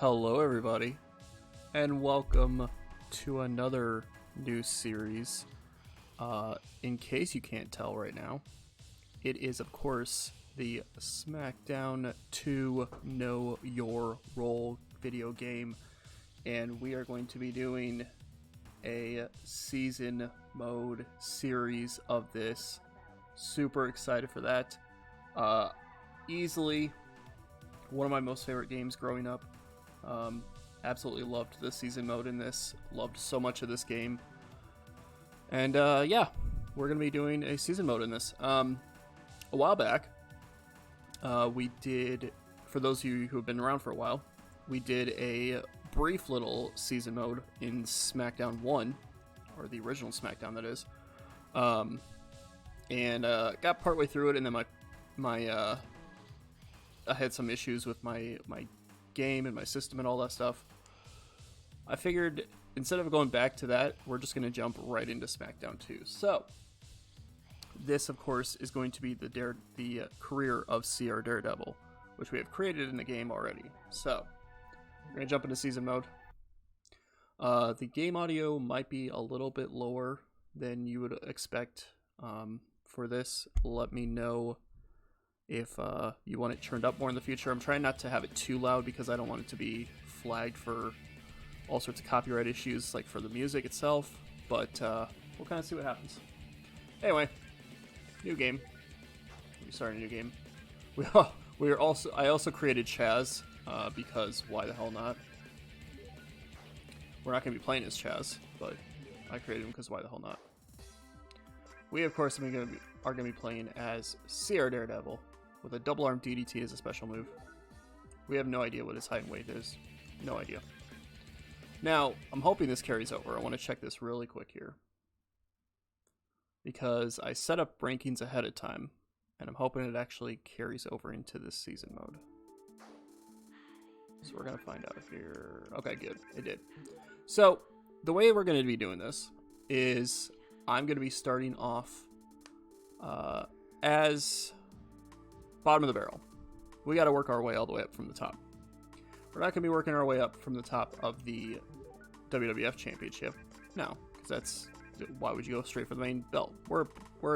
Hello everybody, and welcome to another new series. In case you can't tell right now, it is of course the Smackdown 2 Know Your Role video game, and we are going to be doing a season mode series of this. Super excited for that. Easily one of my most favorite games growing up. Absolutely loved the season mode in this. Loved so much of this game. And yeah, we're going to be doing a season mode in this. A while back, we did, for those of you who have been around for a while, we did a brief little season mode in Smackdown 1, or the original Smackdown that is. And got partway through it, and then I had some issues with my game and my system and all that stuff. I figured instead of going back to that, we're just going to jump right into Smackdown 2. So this, of course, is going to be the career of CR Daredevil, which we have created in the game already. So we're going to jump into season mode. The game audio might be a little bit lower than you would expect for this. Let me know if you want it turned up more in the future. I'm trying not to have it too loud because I don't want it to be flagged for all sorts of copyright issues, like for the music itself, but we'll kind of see what happens. Anyway, new game. We started a new game. I also created Chaz, because why the hell not? We're not going to be playing as Chaz, but I created him because why the hell not? We, of course, are going to be playing as CR Daredevil, with a double arm DDT as a special move. We have no idea what his height and weight is. No idea. Now, I'm hoping this carries over. I want to check this really quick here, because I set up rankings ahead of time, and I'm hoping it actually carries over into this season mode. So we're going to find out here. Okay, good. It did. So the way we're going to be doing this is I'm going to be starting off as bottom of the barrel. We got to work our way all the way up from the top. We're not going to be working our way up from the top of the WWF Championship. No, because why would you go straight for the main belt? We're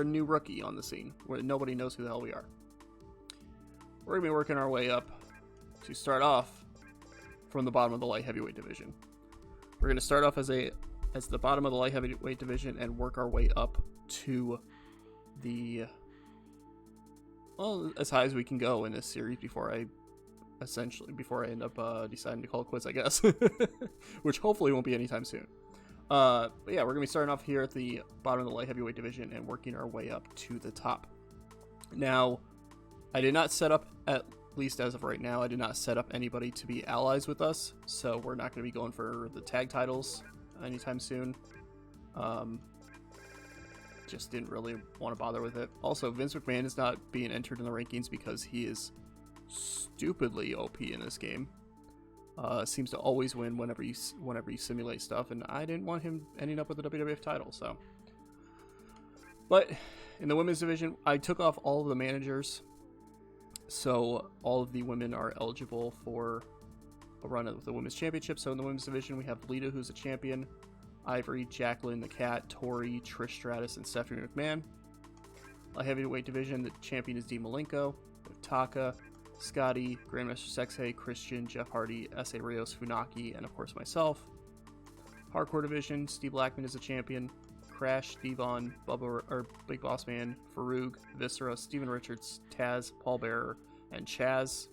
a new rookie on the scene, where nobody knows who the hell we are. We're going to be working our way up to start off from the bottom of the light heavyweight division. We're going to start off as the bottom of the light heavyweight division and work our way up to the, well, as high as we can go in this series before I end up deciding to call it quits, I guess. Which hopefully won't be anytime soon. But yeah, we're going to be starting off here at the bottom of the light heavyweight division and working our way up to the top. Now, I did not set up, at least as of right now, I did not set up anybody to be allies with us. So we're not going to be going for the tag titles anytime soon. Just didn't really want to bother with it. Also, Vince McMahon is not being entered in the rankings because he is stupidly OP in this game. Seems to always win whenever you simulate stuff, and I didn't want him ending up with the WWF title. So, but in the women's division, I took off all of the managers, so all of the women are eligible for a run of the women's championship. So in the women's division, we have Lita, who's a champion, Ivory, Jacqueline, the Cat, Tori, Trish Stratus, and Stephanie McMahon. Light heavyweight division, the champion is Dean Malenko, with Taka, Scotty, Grandmaster Sexay, Christian, Jeff Hardy, S.A. Rios, Funaki, and of course myself. Hardcore division, Steve Blackman is the champion, Crash, Devon, Big Boss Man, Farouk, Viscera, Steven Richards, Taz, Paul Bearer, and Chaz.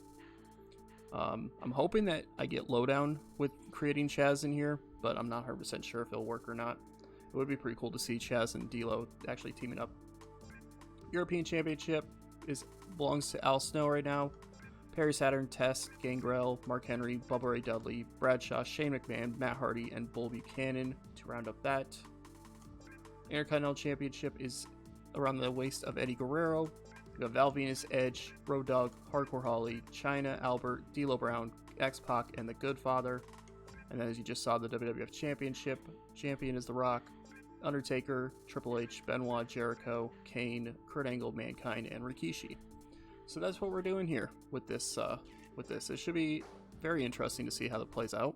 I'm hoping that I get lowdown with creating Chaz in here, but I'm not 100% sure if it'll work or not. It would be pretty cool to see Chaz and D'Lo actually teaming up. European Championship belongs to Al Snow right now. Perry Saturn, Test, Gangrel, Mark Henry, Bubba Ray Dudley, Bradshaw, Shane McMahon, Matt Hardy, and Bull Buchanan to round up that. Intercontinental Championship is around the waist of Eddie Guerrero. We have Val Venus, Edge, Road Dogg, Hardcore Holly, Chyna, Albert, D'Lo Brown, X-Pac, and The Good Father. And then as you just saw, the WWF Championship champion is The Rock, Undertaker, Triple H, Benoit, Jericho, Kane, Kurt Angle, Mankind, and Rikishi. So that's what we're doing here with this. It should be very interesting to see how that plays out.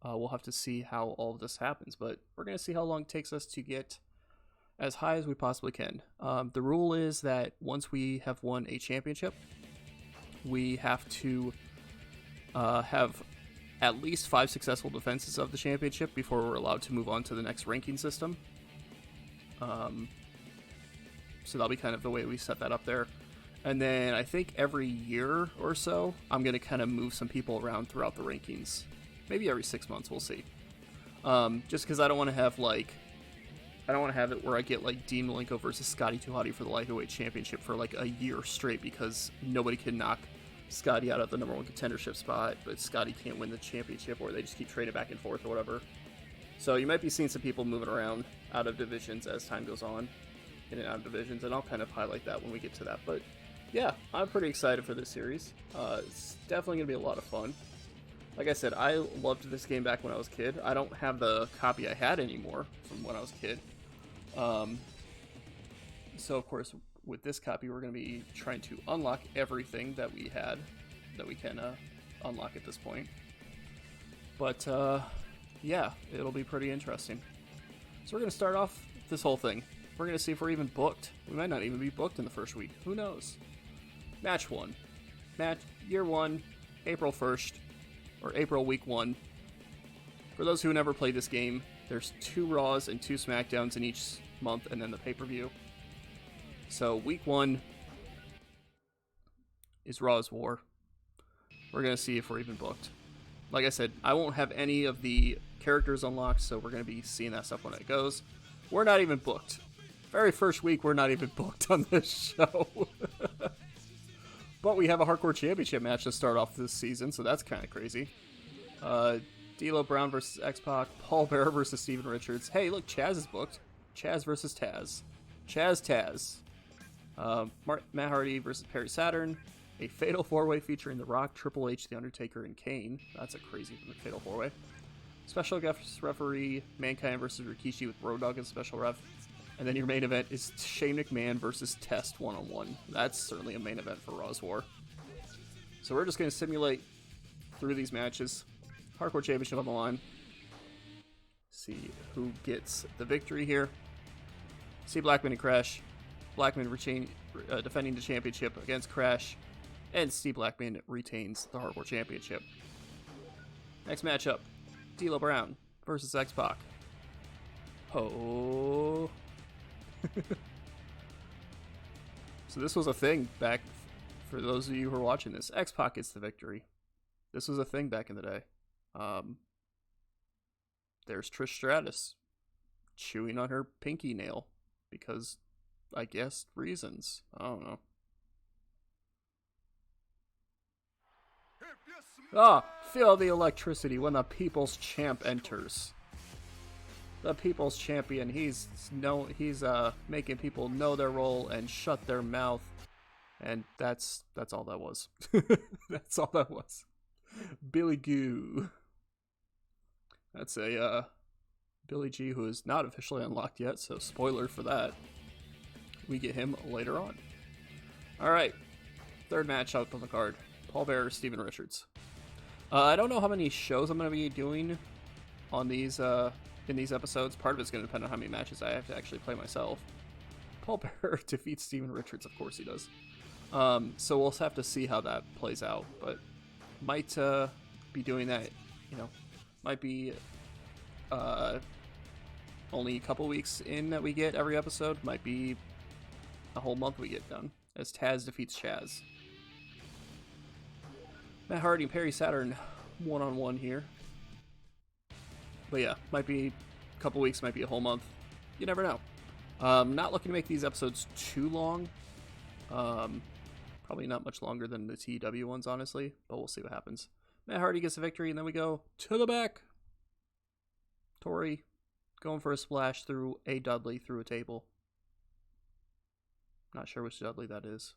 We'll have to see how all of this happens, but we're going to see how long it takes us to get as high as we possibly can. The rule is that once we have won a championship, we have to have at least 5 successful defenses of the championship before we're allowed to move on to the next ranking system. So that'll be kind of the way we set that up there. And then I think every year or so, I'm going to kind of move some people around throughout the rankings. Maybe every 6 months, we'll see. Just because I don't want to have, like, I don't want to have it where I get, like, Dean Malenko versus Scotty 2 Hotty for the Lightweight Championship for, like, a year straight because nobody can knock Scotty out of the number 1 contendership spot, but Scotty can't win the championship, or they just keep trading back and forth or whatever. So you might be seeing some people moving around out of divisions as time goes on, in and out of divisions, and I'll kind of highlight that when we get to that. But yeah, I'm pretty excited for this series. It's definitely going to be a lot of fun. Like I said, I loved this game back when I was a kid. I don't have the copy I had anymore from when I was a kid. So of course, with this copy, we're going to be trying to unlock everything that we had, that we can unlock at this point. But yeah, it'll be pretty interesting. So we're going to start off this whole thing. We're going to see if we're even booked. We might not even be booked in the first week. Who knows? Match 1. Year 1, April 1st, or April week 1. For those who never played this game, there's 2 Raws and 2 Smackdowns in each month, and then the pay-per-view. So week 1 is Raw's War. We're going to see if we're even booked. Like I said, I won't have any of the characters unlocked, so we're going to be seeing that stuff when it goes. We're not even booked. Very first week, we're not even booked on this show. But we have a Hardcore Championship match to start off this season, so that's kind of crazy. D'Lo Brown versus X-Pac, Paul Bearer versus Steven Richards. Hey, look, Chaz is booked. Chaz versus Taz. Taz. Matt Hardy versus Perry Saturn. A Fatal 4-Way featuring The Rock, Triple H, The Undertaker, and Kane. That's a crazy Fatal 4-Way. Special guest referee, Mankind versus Rikishi with Road Dogg as special ref. And then your main event is Shane McMahon versus Test 1-on-1. That's certainly a main event for Raw's War. So we're just going to simulate through these matches. Hardcore Championship on the line. See who gets the victory here. See Blackman and Crash. Blackman defending the championship against Crash. And Steve Blackman retains the Hardcore Championship. Next matchup. D'Lo Brown versus X-Pac. Oh. So this was a thing back, for those of you who are watching this. X-Pac gets the victory. This was a thing back in the day. There's Trish Stratus chewing on her pinky nail because, I guess, reasons. I don't know. Feel the electricity when the People's Champ enters. The People's Champion, he's making people know their role and shut their mouth. And that's all that was. That's all that was. Billy Goo. That's a Billy G who is not officially unlocked yet, so spoiler for that. We get him later on. Alright. Third match up on the card. Paul Bearer, Steven Richards. I don't know how many shows I'm going to be doing on these in these episodes. Part of it's going to depend on how many matches I have to actually play myself. Paul Bearer defeats Steven Richards. Of course he does. So we'll have to see how that plays out. But might be doing that, might be only a couple weeks in that we get every episode. Might be a whole month we get done. As Taz defeats Chaz. Matt Hardy and Perry Saturn one-on-one here. But yeah, might be a couple weeks, might be a whole month. You never know. Not looking to make these episodes too long. Probably not much longer than the TW ones, honestly. But we'll see what happens. Matt Hardy gets a victory, and then we go to the back. Tori going for a splash through a Dudley through a table. Not sure which Dudley that is.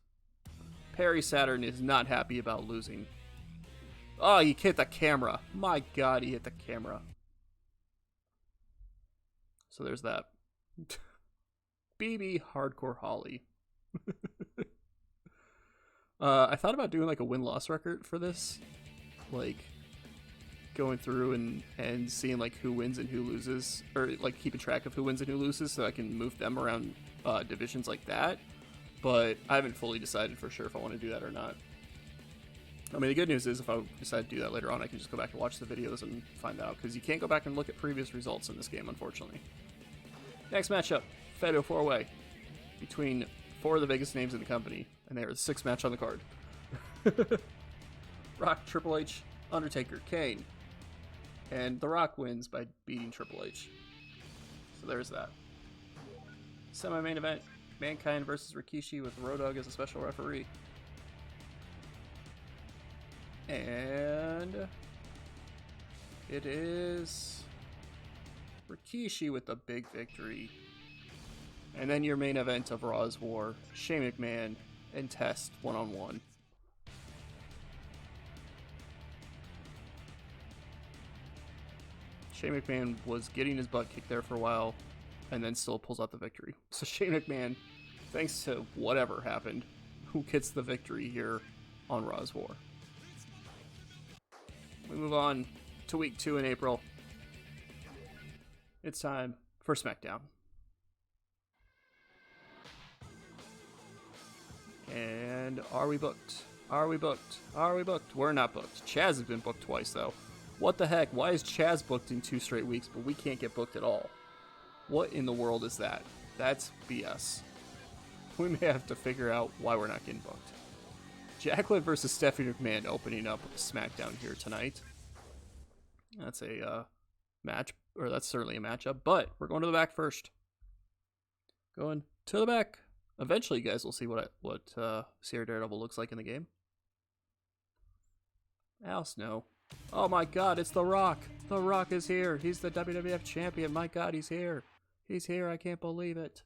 Perry Saturn is not happy about losing. Oh, he hit the camera. My God, he hit the camera. So there's that. BB Hardcore Holly. I thought about doing like a win-loss record for this. like going through and seeing like who wins and who loses, or like keeping track of who wins and who loses, so I can move them around divisions like that. But I haven't fully decided for sure if I want to do that or not. I mean, the good news is if I decide to do that later on, I can just go back and watch the videos and find out, because you can't go back and look at previous results in this game, unfortunately. Next matchup, Fatal 4-Way between 4 of the biggest names in the company, and they are the 6th match on the card. Rock, Triple H, Undertaker, Kane. And The Rock wins by beating Triple H. So there's that. Semi-main event, Mankind versus Rikishi with Road Dogg as a special referee. And it is Rikishi with the big victory. And then your main event of Raw's War, Shane McMahon and Test one-on-one. Shane McMahon was getting his butt kicked there for a while, and then still pulls out the victory. So Shane McMahon, thanks to whatever happened, who gets the victory here on Raw's War. We move on to week 2 in April. It's time for Smackdown. And are we booked? Are we booked? Are we booked? We're not booked. Chaz has been booked twice, though. What the heck? Why is Chaz booked in 2 straight weeks, but we can't get booked at all? What in the world is that? That's BS. We may have to figure out why we're not getting booked. Jacqueline versus Stephanie McMahon opening up SmackDown here tonight. That's a match, or that's certainly a matchup, but we're going to the back first. Going to the back. Eventually, you guys will see what CR Daredevil looks like in the game. Else, no. Oh my god, it's The Rock. The Rock is here. He's the WWF champion. My god, he's here. He's here. I can't believe it.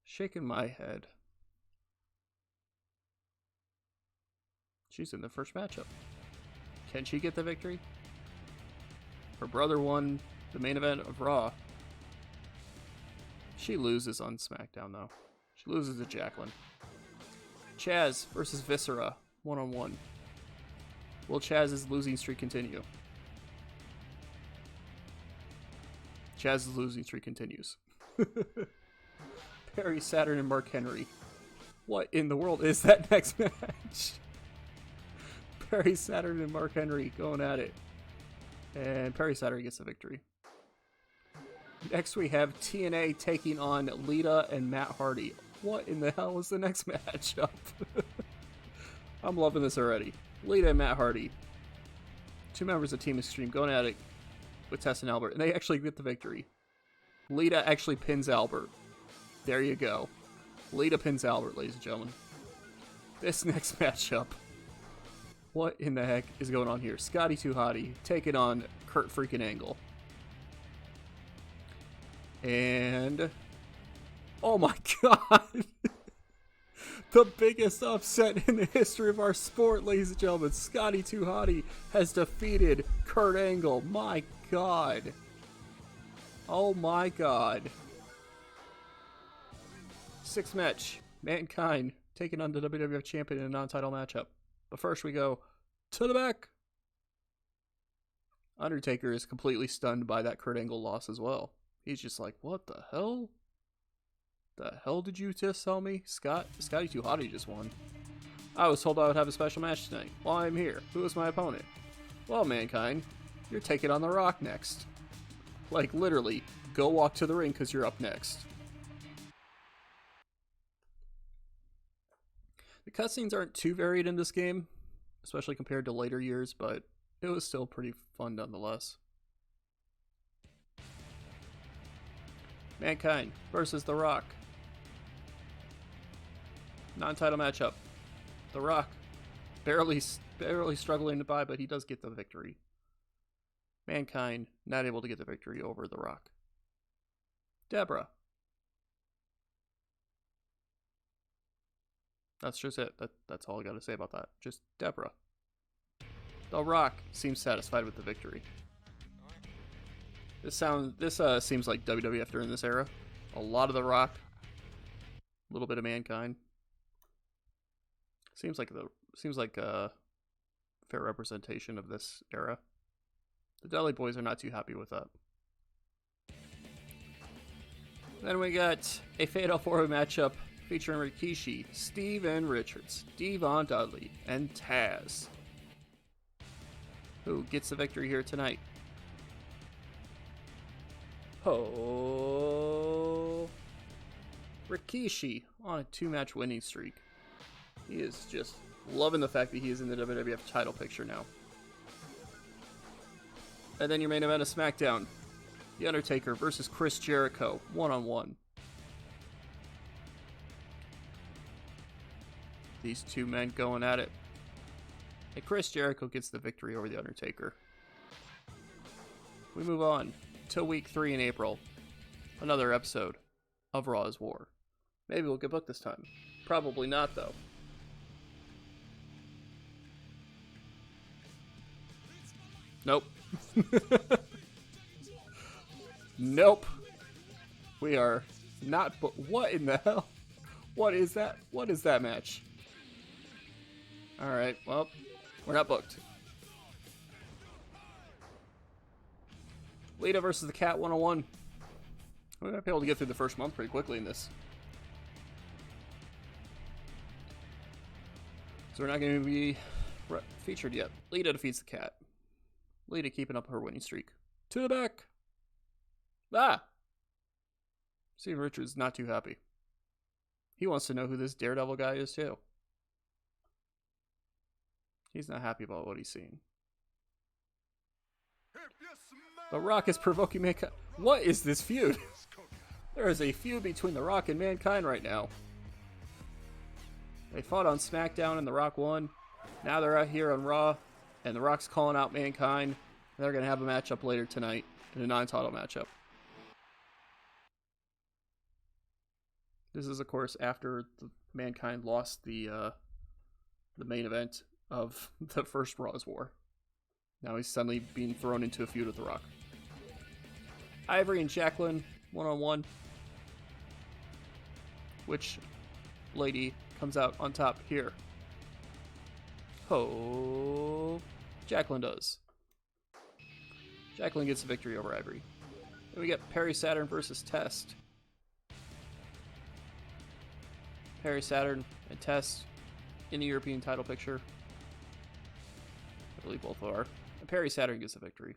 Shaking my head. She's in the first matchup. Can she get the victory? Her brother won the main event of Raw. She loses on SmackDown, though. She loses to Jacqueline. Chaz versus Viscera, one-on-one. Will Chaz's losing streak continue? Chaz's losing streak continues. Perry Saturn and Mark Henry. What in the world is that next match? Perry Saturn and Mark Henry going at it. And Perry Saturn gets the victory. Next we have TNA taking on Lita and Matt Hardy. What in the hell is the next matchup? I'm loving this already. Lita and Matt Hardy. 2 members of Team Extreme going at it with Tess and Albert. And they actually get the victory. Lita actually pins Albert. There you go. Lita pins Albert, ladies and gentlemen. This next matchup. What in the heck is going on here? Scotty 2 Hotty taking on Kurt freaking Angle. And oh my god. The biggest upset in the history of our sport, ladies and gentlemen. Scotty 2 Hotty has defeated Kurt Angle. My god. Oh my god. 6th match. Mankind taking on the WWF Champion in a non-title matchup. But first we go to the back. Undertaker is completely stunned by that Kurt Angle loss as well. He's just like, what the hell? The hell did you just tell me? Scotty 2 Hotty just won. I was told I would have a special match tonight. Well, I'm here. Who is my opponent? Well, Mankind, you're taking on The Rock next. Like, literally, go walk to the ring because you're up next. The cutscenes aren't too varied in this game, especially compared to later years, but it was still pretty fun nonetheless. Mankind versus The Rock. Non-title matchup. The Rock barely struggling to buy, but he does get the victory. Mankind not able to get the victory over The Rock. Deborah. That's just it. That's all I gotta say about that. Just Deborah. The Rock seems satisfied with the victory. This seems like WWF during this era. A lot of The Rock, a little bit of Mankind. Seems like a fair representation of this era. The Dudley boys are not too happy with that. Then we got a Fatal 4-Way matchup featuring Rikishi, Steven Richards, Devon Dudley, and Taz. Who gets the victory here tonight? Oh, Rikishi on a 2-match winning streak. He is just loving the fact that he is in the WWF title picture now. And then your main event of SmackDown. The Undertaker versus Chris Jericho, 1-on-1. These two men going at it. And Chris Jericho gets the victory over The Undertaker. We move on to week 3 in April. Another episode of Raw is War. Maybe we'll get booked this time. Probably not, though. Nope. Nope. We are not what in the hell? What is that? What is that match? Alright, well, we're not booked. Lita versus the Cat 101. We might be able to get through the first month pretty quickly in this. So we're not going to be featured yet. Lita defeats the Cat. Lita keeping up her winning streak. To the back. Ah! Steve Richards not too happy. He wants to know who this Daredevil guy is too. He's not happy about what he's seeing. The Rock is provoking Mankind. What is this feud? There is a feud between The Rock and Mankind right now. They fought on SmackDown and The Rock won. Now they're out here on Raw, and The Rock's calling out Mankind. They're going to have a matchup later tonight in a non-title matchup. This is, of course, after Mankind lost the main event of the first Raw's War. Now he's suddenly being thrown into a feud with The Rock. Ivory and Jacqueline, 1-on-1. Which lady comes out on top here? Oh, Jacqueline does. Jacqueline gets the victory over Ivory. Then we get Perry Saturn versus Test. Perry Saturn and Test in the European title picture. I believe both are. And Perry Saturn gets the victory.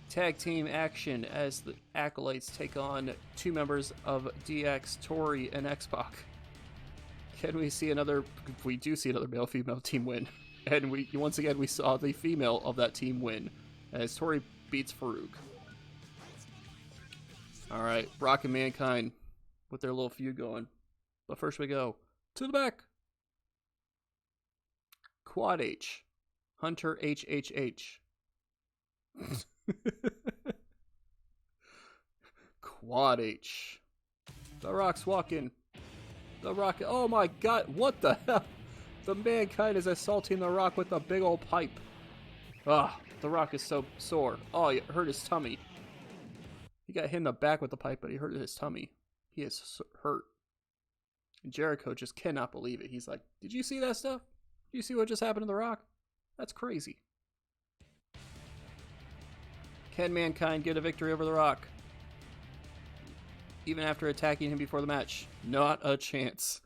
Tag team action as the Acolytes take on 2 members of DX, Tori and X-Pac. Can we see another? We do see another male-female team win. And once again we saw the female of that team win as Tori beats Farouk. Alright, Rock and Mankind with their little feud going. But first we go to the back. Quad H. Hunter HHH. Quad H. The Rock's walking. The Rock. Oh my god, what the hell? The Mankind is assaulting The Rock with a big old pipe. Ah, The Rock is so sore. Oh, he hurt his tummy. He got hit in the back with the pipe, but he hurt his tummy. He is hurt. And Jericho just cannot believe it. He's like, did you see that stuff? Did you see what just happened to The Rock? That's crazy. Can Mankind get a victory over The Rock? Even after attacking him before the match? Not a chance.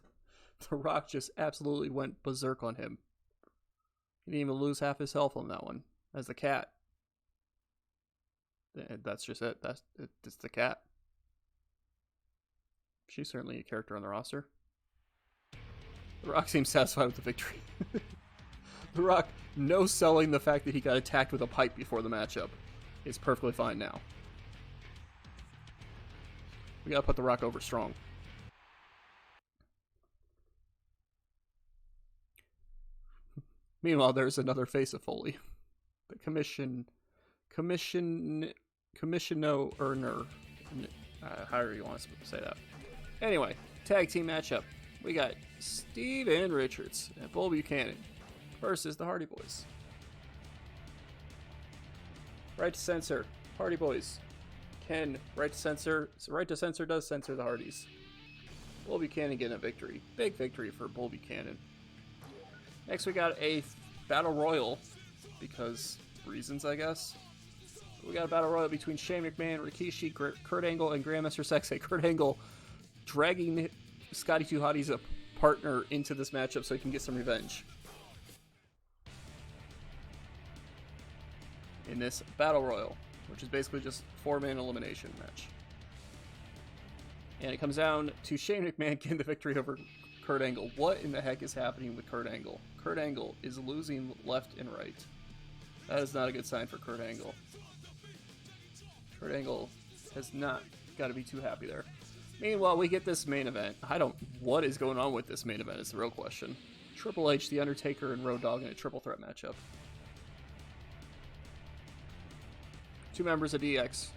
The Rock just absolutely went berserk on him. He didn't even lose half his health on that one. As the Cat. That's just it. It's the Cat. She's certainly a character on the roster. The Rock seems satisfied with the victory. The Rock, no selling the fact that he got attacked with a pipe before the matchup. Is perfectly fine now. We gotta put The Rock over strong. Meanwhile, there's another face of Foley. The commissioner earner. However you want to say that. Anyway, tag team matchup. We got Steven Richards and Bull Buchanan versus the Hardy Boys. Right to censor. Hardy Boys. Ken, right to censor. Right to censor does censor the Hardys. Bull Buchanan getting a victory. Big victory for Bull Buchanan. Next we got a Battle Royal, because reasons, I guess. We got a Battle Royal between Shane McMahon, Rikishi, Kurt Angle, and Grandmaster Sexay. Kurt Angle dragging Scotty 2 Hotty's a partner into this matchup so he can get some revenge. In this Battle Royal, which is basically just 4-man elimination match. And it comes down to Shane McMahon getting the victory over Kurt Angle. What in the heck is happening with Kurt Angle? Kurt Angle is losing left and right. That is not a good sign for Kurt Angle. Kurt Angle has not got to be too happy there. Meanwhile, we get this main event. What is going on with this main event is the real question. Triple H, The Undertaker, and Road Dogg in a triple threat matchup. 2 members of DX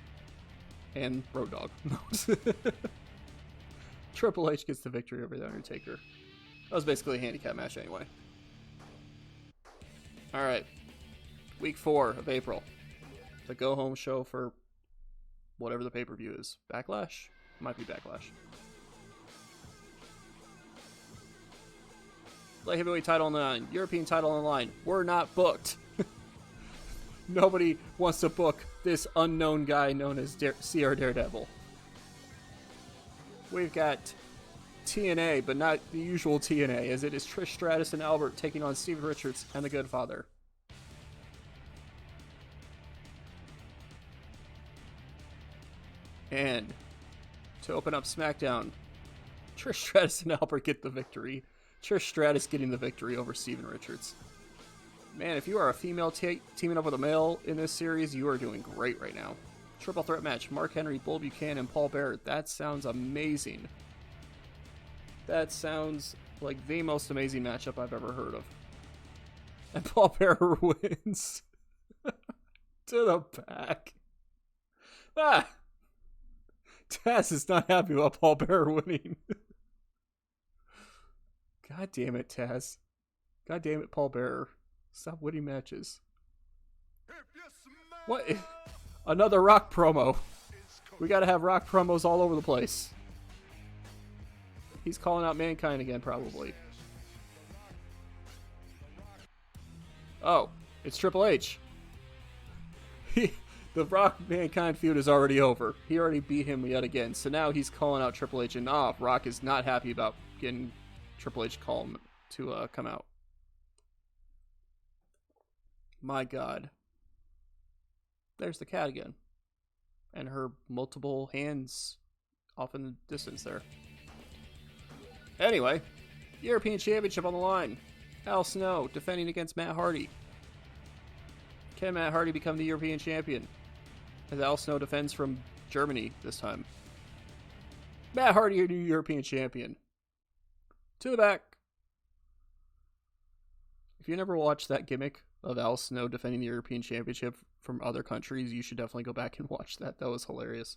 and Road Dogg. Triple H gets the victory over The Undertaker. That was basically a handicap match anyway. Alright. Week 4 of April. The go-home show for whatever the pay-per-view is. Backlash? Might be Backlash. Light heavyweight title on the line. European title on the line. We're not booked. Nobody wants to book this unknown guy known as CR Daredevil. We've got TNA, but not the usual TNA, as it is Trish Stratus and Albert taking on Steven Richards and the Good Father. And to open up SmackDown, Trish Stratus and Albert get the victory. Trish Stratus getting the victory over Steven Richards. Man, if you are a female teaming up with a male in this series, you are doing great right now. Triple threat match, Mark Henry, Bull Buchanan, and Paul Bearer. That sounds amazing. That sounds like the most amazing matchup I've ever heard of. And Paul Bearer wins. To the back. Ah! Taz is not happy about Paul Bearer winning. God damn it, Taz. God damn it, Paul Bearer. Stop winning matches. What? Another Rock promo. We gotta have Rock promos all over the place. He's calling out Mankind again, probably. Oh, it's Triple H. The Rock Mankind feud is already over. He already beat him yet again. So now he's calling out Triple H, and Rock is not happy about getting Triple H call him to come out. My God. There's the cat again. And her multiple hands off in the distance there. Anyway, European Championship on the line. Al Snow defending against Matt Hardy. Can Matt Hardy become the European Champion? As Al Snow defends from Germany this time. Matt Hardy, your new European Champion. To the back. If you never watched that gimmick of Al Snow defending the European Championship from other countries, you should definitely go back and watch that. That was hilarious.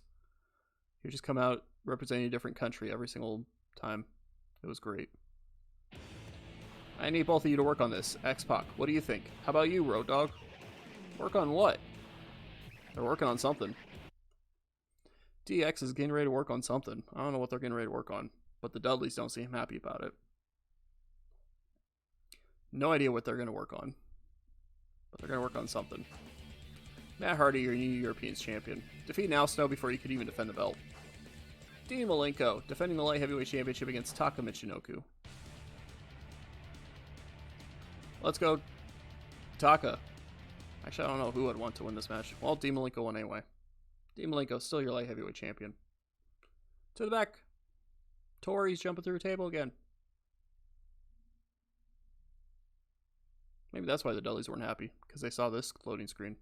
He would just come out representing a different country every single time. It was great. I need both of you to work on this. X-Pac, what do you think? How about you, Road Dogg? Work on what? They're working on something. DX is getting ready to work on something. I don't know what they're getting ready to work on, but the Dudleys don't seem happy about it. No idea what they're going to work on, but they're going to work on something. Matt Hardy, your new European Champion. Defeating Al Snow before you could even defend the belt. Dean Malenko, defending the Light Heavyweight Championship against Taka Michinoku. Let's go, Taka. Actually, I don't know who would want to win this match. Well, Dean Malenko won anyway. Dean Malenko, still your Light Heavyweight Champion. To the back. Tori's jumping through a table again. Maybe that's why the Dudleys weren't happy, because they saw this loading screen.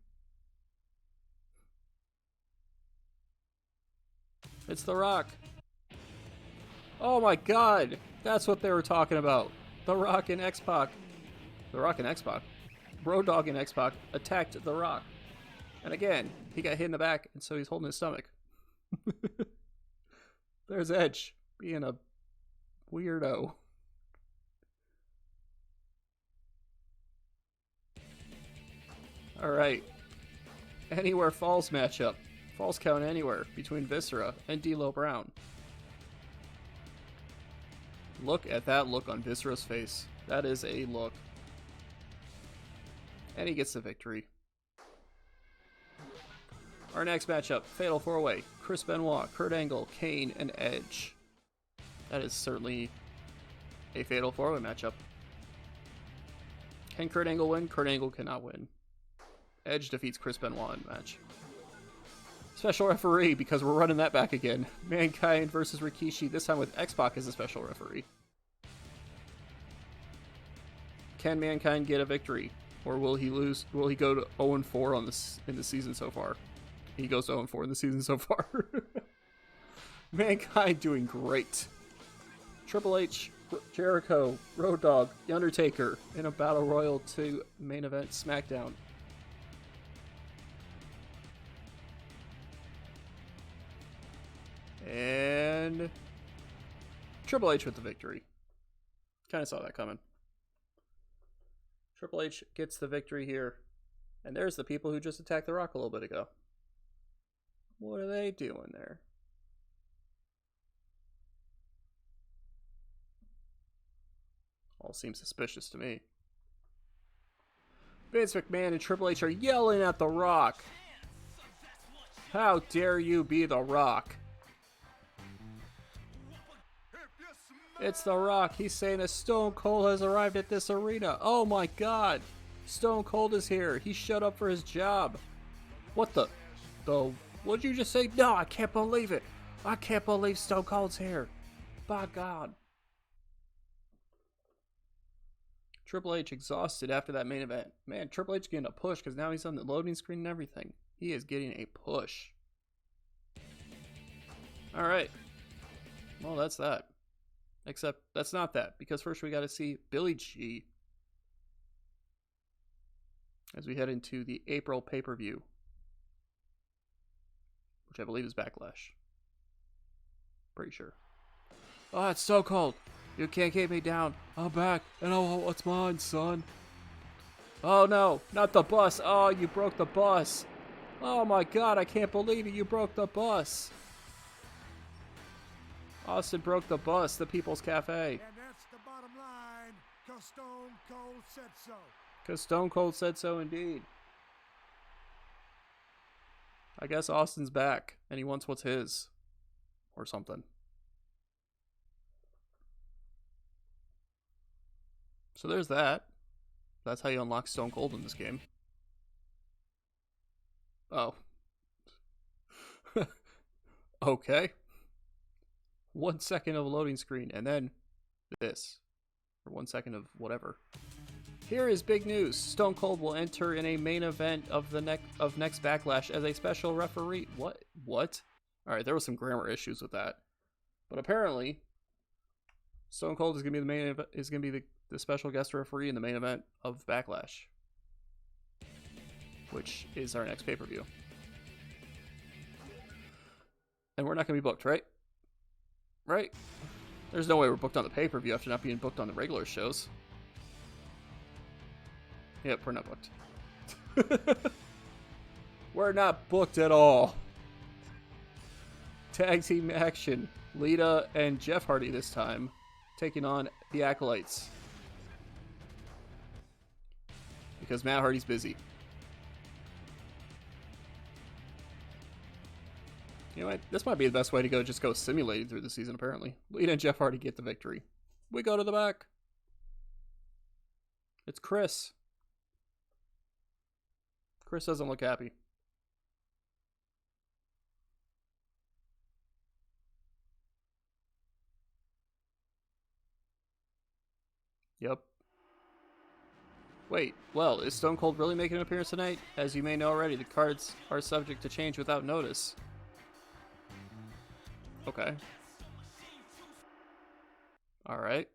It's The Rock. Oh my God. That's what they were talking about. The Rock and X-Pac. The Rock and X-Pac. Road Dogg and X-Pac attacked The Rock. And again, he got hit in the back, and so he's holding his stomach. There's Edge being a weirdo. Alright. Anywhere Falls matchup. Falls count anywhere between Viscera and D'Lo Brown. Look at that look on Viscera's face. That is a look. And he gets the victory. Our next matchup, Fatal 4-Way. Chris Benoit, Kurt Angle, Kane, and Edge. That is certainly a Fatal 4-Way matchup. Can Kurt Angle win? Kurt Angle cannot win. Edge defeats Chris Benoit in the match. Special referee, because we're running that back again. Mankind versus Rikishi, this time with X-Pac as a special referee. Can Mankind get a victory? Or will he lose? Will he go to 0-4 on this in the season so far? He goes to 0-4 in the season so far. Mankind doing great. Triple H, Jericho, Road Dogg, The Undertaker in a Battle Royal to main event SmackDown. And Triple H with the victory. Kind of saw that coming. Triple H gets the victory here. And there's the people who just attacked The Rock a little bit ago. What are they doing there? All seems suspicious to me. Vince McMahon and Triple H are yelling at The Rock. How dare you be The Rock? It's The Rock. He's saying that Stone Cold has arrived at this arena. Oh my god. Stone Cold is here. He showed up for his job. What the? What did you just say? No, I can't believe it. I can't believe Stone Cold's here. By God. Triple H exhausted after that main event. Man, Triple H getting a push because now he's on the loading screen and everything. He is getting a push. Alright. Well, that's that. Except that's not that, because first we got to see Billy G as we head into the April pay-per-view, which I believe is Backlash. Pretty sure. Oh, it's so cold. You can't keep me down. I'm back, and I want what's mine, son. Oh no, not the bus. Oh, you broke the bus. Oh my god, I can't believe it. You broke the bus. Austin broke the bus, the People's Cafe. And that's the bottom line, because Stone Cold said so. Because Stone Cold said so indeed. I guess Austin's back, and he wants what's his. Or something. So there's that. That's how you unlock Stone Cold in this game. Oh. Okay. 1 second of a loading screen, and then this. Or 1 second of whatever. Here is big news. Stone Cold will enter in a main event of the next Backlash as a special referee. What? Alright, there was some grammar issues with that. But apparently, Stone Cold is gonna be the special guest referee in the main event of Backlash. Which is our next pay-per-view. And we're not gonna be booked, right? Right? There's no way we're booked on the pay-per-view after not being booked on the regular shows. Yep, we're not booked. We're not booked at all. Tag team action. Lita and Jeff Hardy this time, taking on the Acolytes. Because Matt Hardy's busy. You know what? This might be the best way to go. Just go simulated through the season, apparently. Lita and Jeff Hardy get the victory. We go to the back. It's Chris. Chris doesn't look happy. Yep. Wait, well, is Stone Cold really making an appearance tonight? As you may know already, the cards are subject to change without notice. Okay. Alright.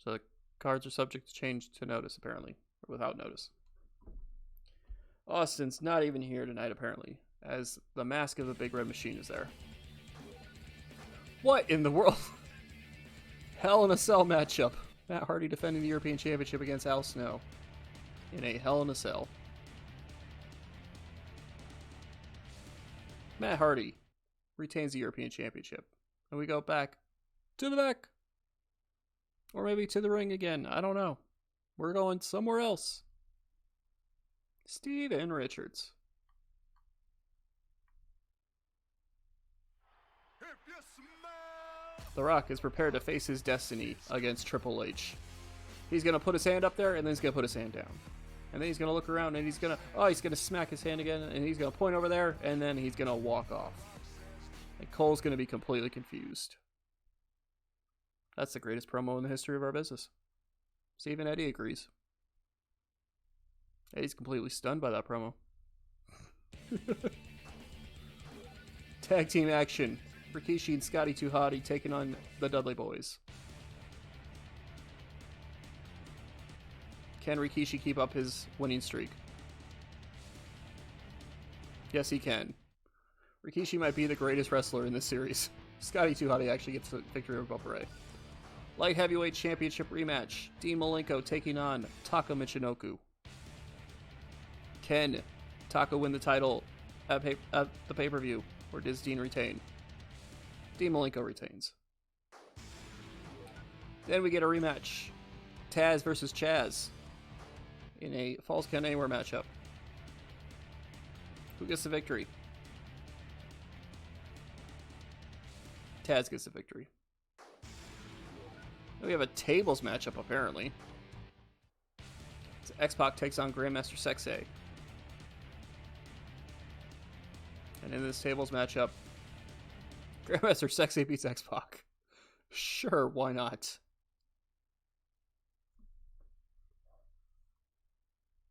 So the cards are subject to change to notice, apparently. Or without notice. Austin's not even here tonight, apparently. As the mask of the Big Red Machine is there. What in the world? Hell in a Cell matchup. Matt Hardy defending the European Championship against Al Snow. In a Hell in a Cell. Matt Hardy retains the European Championship. And we go back to the back. Or maybe to the ring again. I don't know. We're going somewhere else. Steven Richards. The Rock is prepared to face his destiny against Triple H. He's going to put his hand up there, and then he's going to put his hand down. And then he's going to look around, and he's going to smack his hand again, and he's going to point over there, and then he's going to walk off. And Cole's going to be completely confused. That's the greatest promo in the history of our business. So even Eddie agrees. Eddie's completely stunned by that promo. Tag team action. Rikishi and Scotty 2 Hotty taking on the Dudley Boys. Can Rikishi keep up his winning streak? Yes, he can. Rikishi might be the greatest wrestler in this series. Scotty 2 Hotty actually gets the victory over Bubba Ray. Light Heavyweight Championship rematch. Dean Malenko taking on Taka Michinoku. Can Taka win the title at the pay-per-view, or does Dean retain? Dean Malenko retains. Then we get a rematch. Taz versus Chaz in a Falls Count Anywhere matchup. Who gets the victory? Taz gets the victory. Then we have a tables matchup, apparently. So X-Pac takes on Grandmaster Sexay. And in this tables matchup, Grandmaster Sexay beats X-Pac. Sure, why not?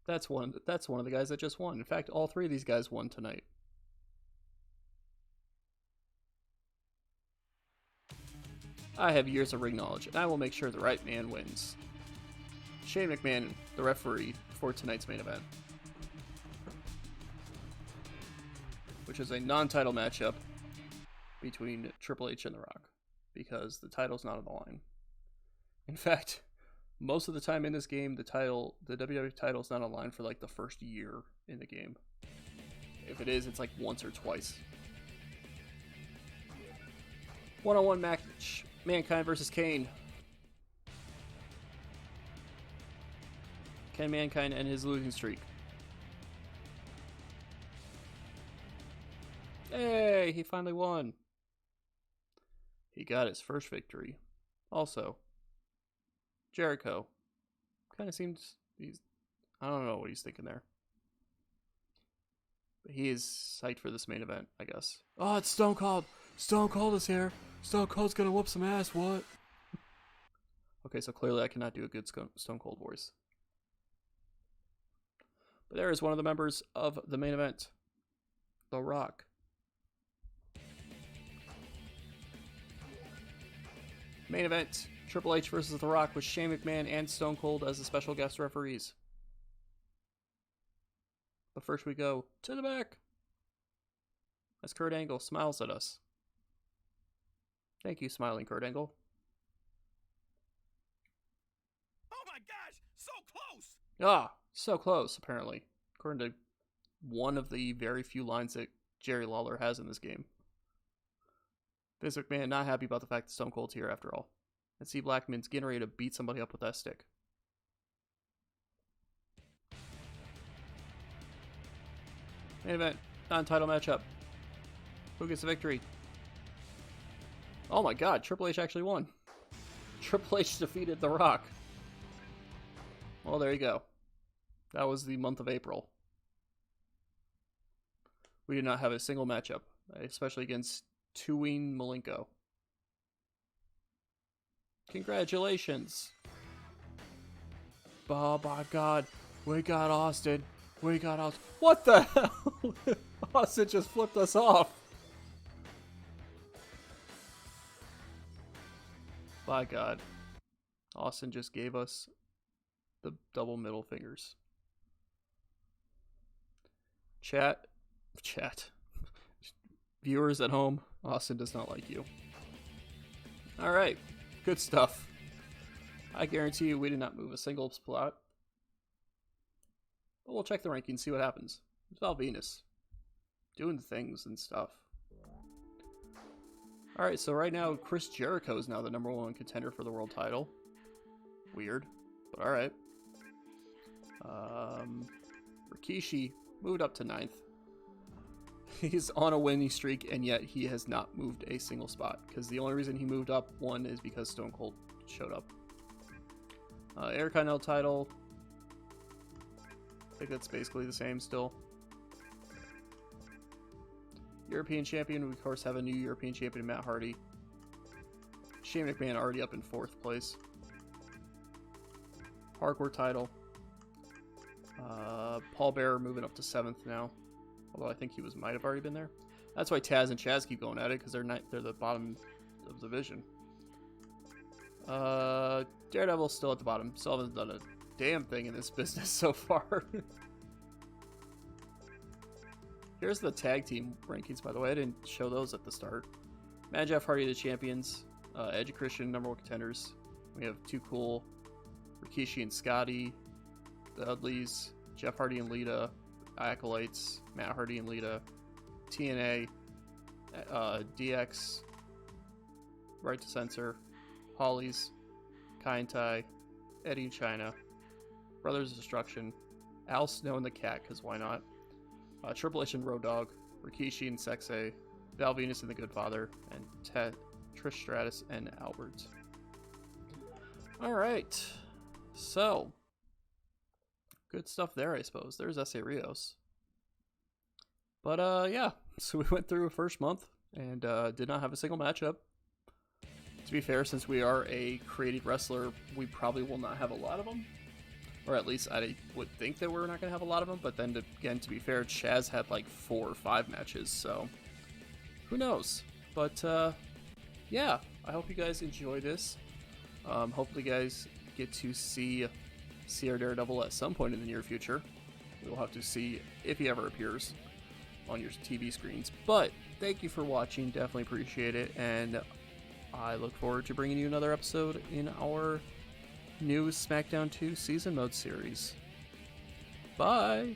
That's one of the guys that just won. In fact, all three of these guys won tonight. I have years of ring knowledge, and I will make sure the right man wins. Shane McMahon, the referee for tonight's main event, which is a non-title matchup between Triple H and The Rock, because the title's not on the line. In fact, most of the time in this game, the WWF title's not on the line for like the first year in the game. If it is, it's like once or twice. One-on-one match. Mankind versus Kane. Can Mankind end his losing streak? Hey, he finally won. He got his first victory. Also, Jericho kind of seems I don't know what he's thinking there. But he is psyched for this main event, I guess. Oh, it's Stone Cold. Stone Cold is here. Stone Cold's gonna whoop some ass, what? Okay, so clearly I cannot do a good Stone Cold voice. But there is one of the members of the main event, The Rock. Main event, Triple H versus The Rock with Shane McMahon and Stone Cold as the special guest referees. But first we go to the back as Kurt Angle smiles at us. Thank you, smiling Kurt Angle. Oh my gosh, so close! Ah, so close, apparently. According to one of the very few lines that Jerry Lawler has in this game. Vince McMahon not happy about the fact that Stone Cold's here after all. And Steve Blackman's getting ready to beat somebody up with that stick. Main event, non-title matchup. Who gets the victory? Oh my god, Triple H actually won. Triple H defeated The Rock. Well, there you go. That was the month of April. We did not have a single matchup, especially against Tuween Malenko. Congratulations. Oh my god, we got Austin. We got Austin. What the hell? Austin just flipped us off. By God. Austin just gave us the double middle fingers. Chat. Viewers at home, Austin does not like you. Alright. Good stuff. I guarantee you we did not move a single spot. But we'll check the rankings, see what happens. It's Val Venus. Doing things and stuff. Alright, so right now, Chris Jericho is now the #1 contender for the world title. Weird, but alright. Rikishi moved up to 9th. He's on a winning streak, and yet he has not moved a single spot, because the only reason he moved up, one, is because Stone Cold showed up. Intercontinental title, I think that's basically the same still. European champion, we of course have a new European champion, Matt Hardy. Shane McMahon already up in 4th place. Hardcore title. Paul Bearer moving up to 7th now. Although I think he might have already been there. That's why Taz and Chaz keep going at it, because they're the bottom of the division. Daredevil's still at the bottom. Still haven't done a damn thing in this business so far. Here's the tag team rankings, by the way. I didn't show those at the start. Matt and Jeff Hardy, the champions. Edge and Christian, #1 contenders. We have Too Cool, Rikishi and Scotty, the Dudleys, Jeff Hardy and Lita, Acolytes, Matt Hardy and Lita, TNA, DX, Right to Censor, Hollies, Kai and Tai, Eddie and China, Brothers of Destruction, Al Snow and the Cat, because why not? Triple H and Road Dogg, Rikishi and Sexay, Val Venus and the Good Father, and Trish Stratus and Albert. Alright, so good stuff there, I suppose. There's S.A. Rios. But yeah, so we went through a first month and did not have a single matchup. To be fair, since we are a creative wrestler, we probably will not have a lot of them. Or at least I would think that we're not going to have a lot of them. But then again, to be fair, Chaz had like 4 or 5 matches, so who knows? But yeah, I hope you guys enjoy this. Hopefully you guys get to see CR Daredevil at some point in the near future. We'll have to see if he ever appears on your TV screens. But thank you for watching. Definitely appreciate it. And I look forward to bringing you another episode in our new SmackDown 2 Season Mode series. Bye!